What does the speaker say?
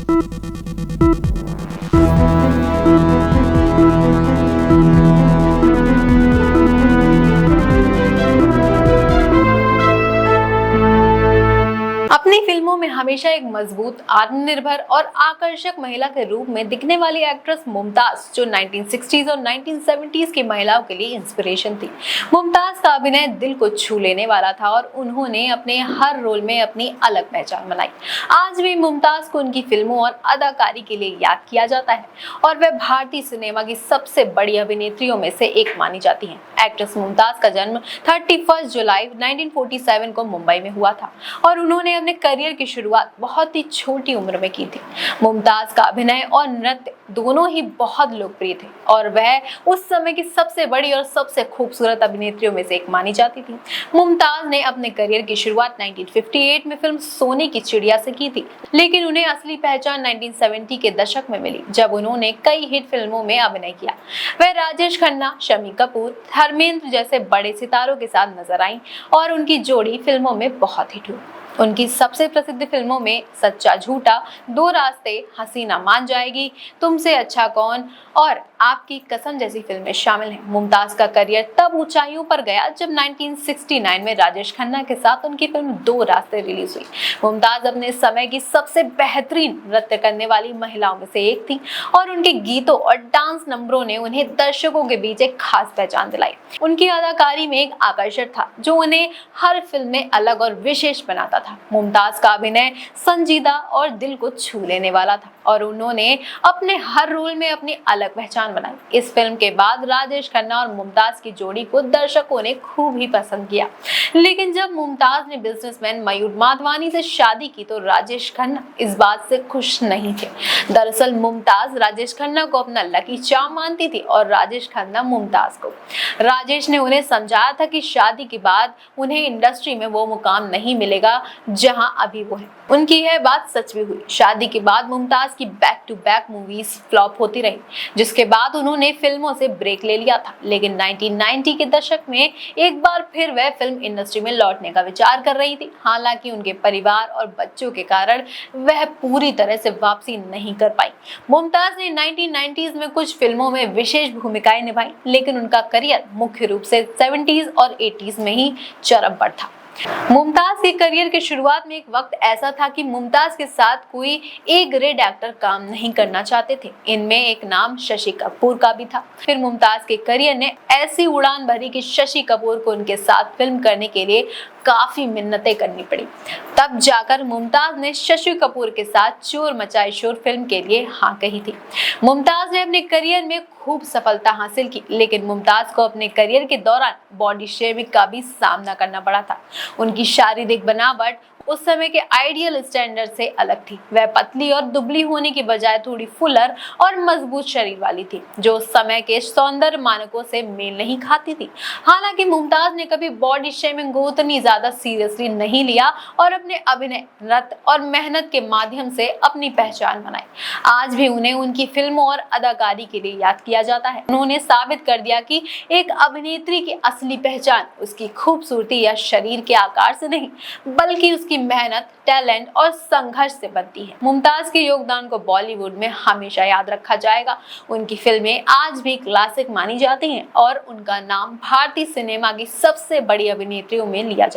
अपनी फिल्मों में हमेशा एक मजबूत, आत्मनिर्भर और आकर्षक महिला के रूप में दिखने वाली एक्ट्रेस मुमताज, जो 1960s और 1970s की महिलाओं के लिए इंस्पिरेशन थी। मुमताज का अभिनय दिल को छू लेने वाला था और उन्होंने अपने हर रोल में अपनी अलग पहचान बनाई। आज भी मुमताज को उनकी फिल्मों और अदाकारी के लिए याद किया जाता है और वह भारतीय सिनेमा की सबसे बड़ी अभिनेत्रियों में से एक मानी जाती हैं। एक्ट्रेस मुमताज का जन्म 31 जुलाई 1947 को मुंबई में हुआ था और उन्होंने अपने करियर की शुरुआत बहुत ही छोटी उम्र में की थी। मुमताज का अभिनय और नृत्य दोनों ही बहुत लोकप्रिय थे और वह उस समय की सबसे बड़ी और सबसे खूबसूरत अभिनेत्रियों में से एक मानी जाती थी। मुमताज ने अपने करियर की शुरुआत 1958 में फिल्म सोने की चिड़िया से की थी, लेकिन उन्हें असली पहचान 1970 के दशक में मिली, जब उन्होंने कई हिट फिल्मों में अभिनय किया। वह राजेश खन्ना, शम्मी कपूर, धर्मेंद्र जैसे बड़े सितारों के साथ नजर आईं और उनकी जोड़ी फिल्मों में बहुत हिट हुई। उनकी सबसे प्रसिद्ध फिल्मों में सच्चा झूठा, दो रास्ते, हसीना मान जाएगी, तुमसे अच्छा कौन और आपकी कसम जैसी फिल्में शामिल हैं। मुमताज का करियर तब ऊंचाइयों पर गया जब 1969 में राजेश खन्ना के साथ उनकी फिल्म दो रास्ते रिलीज हुई। मुमताज अपने समय की सबसे बेहतरीन नृत्य करने वाली महिलाओं में से एक थी और उनके गीतों और डांस नंबरों ने उन्हें दर्शकों के बीच एक खास पहचान दिलाई। उनकी अदाकारी में एक आकर्षण था जो उन्हें हर फिल्म में अलग और विशेष बनाता था। मुमताज का अभिनय संजीदा और दिल को छू लेने वाला था और उन्होंने अपने हर रोल में अपनी अलग पहचान बनाई। इस फिल्म के बाद राजेश खन्ना और मुमताज की जोड़ी को दर्शकों ने खूब ही पसंद किया, लेकिन जब मुमताज ने बिजनेसमैन मयूर माधवानी से शादी की तो राजेश खन्ना इस बात से खुश नहीं थे। दरअसल मुमताज राजेश खन्ना को अपना लकी चार्म मानती थी और राजेश खन्ना मुमताज को। राजेश ने उन्हें समझाया था कि शादी के बाद उन्हें इंडस्ट्री में वो मुकाम नहीं मिलेगा जहां अभी वो है। उनकी यह बात सच भी हुई। शादी के बाद मुमताज की back to back movies flop होती रही, जिसके बाद उन्होंने फिल्मों से ब्रेक ले लिया था, लेकिन 1990 के दशक में एक बार फिर वह फिल्म इंडस्ट्री में लौटने का विचार कर रही थी। हालांकि उनके परिवार और बच्चों के कारण वह पूरी तरह से वापसी नहीं कर पाई। मुमताज ने 1990s में कुछ फिल्मों में विशेष भूमिकाएं निभाई, लेकिन उनका करियर मुख्य रूप से 70s और 80s में ही चरम पर था। मुमताज के करियर के शुरुआत में एक वक्त ऐसा था कि मुमताज के साथ कोई ए ग्रेड एक्टर काम नहीं करना चाहते थे। इनमें एक नाम शशि कपूर का भी था। फिर मुमताज के करियर ने ऐसी उड़ान भरी कि शशि कपूर को उनके साथ फिल्म करने के लिए काफी मिन्नतें करनी पड़ी। तब जाकर मुमताज ने शशि कपूर के साथ चोर मचाए शोर फिल्म के लिए हाँ कही थी। मुमताज ने अपने करियर में खूब सफलता हासिल की, लेकिन मुमताज को अपने करियर के दौरान बॉडी शेमिंग का भी सामना करना पड़ा था। उनकी शारीरिक बनावट उस समय के आइडियल स्टैंडर्ड से अलग थी। वह पतली और दुबली होने की बजाय थोड़ी फुलर और मजबूत शरीर वाली थी, जो उस समय के सौंदर्य मानकों से मेल नहीं खाती थी। हालांकि मुमताज ने कभी बॉडी शेमिंग को उतनी ज्यादा सीरियसली नहीं लिया और अपने अभिनय, नृत्य और मेहनत के माध्यम से अपनी पहचान बनाई। आज भी उन्हें उनकी फिल्मों और अदाकारी के लिए याद किया जाता है। उन्होंने साबित कर दिया कि एक अभिनेत्री की असली पहचान उसकी खूबसूरती या शरीर के आकार से नहीं, बल्कि उसकी मेहनत, टैलेंट और संघर्ष से बनती है। मुमताज के योगदान को बॉलीवुड में हमेशा याद रखा जाएगा। उनकी फिल्में आज भी क्लासिक मानी जाती हैं और उनका नाम भारतीय सिनेमा की सबसे बड़ी अभिनेत्रियों में लिया जाता है।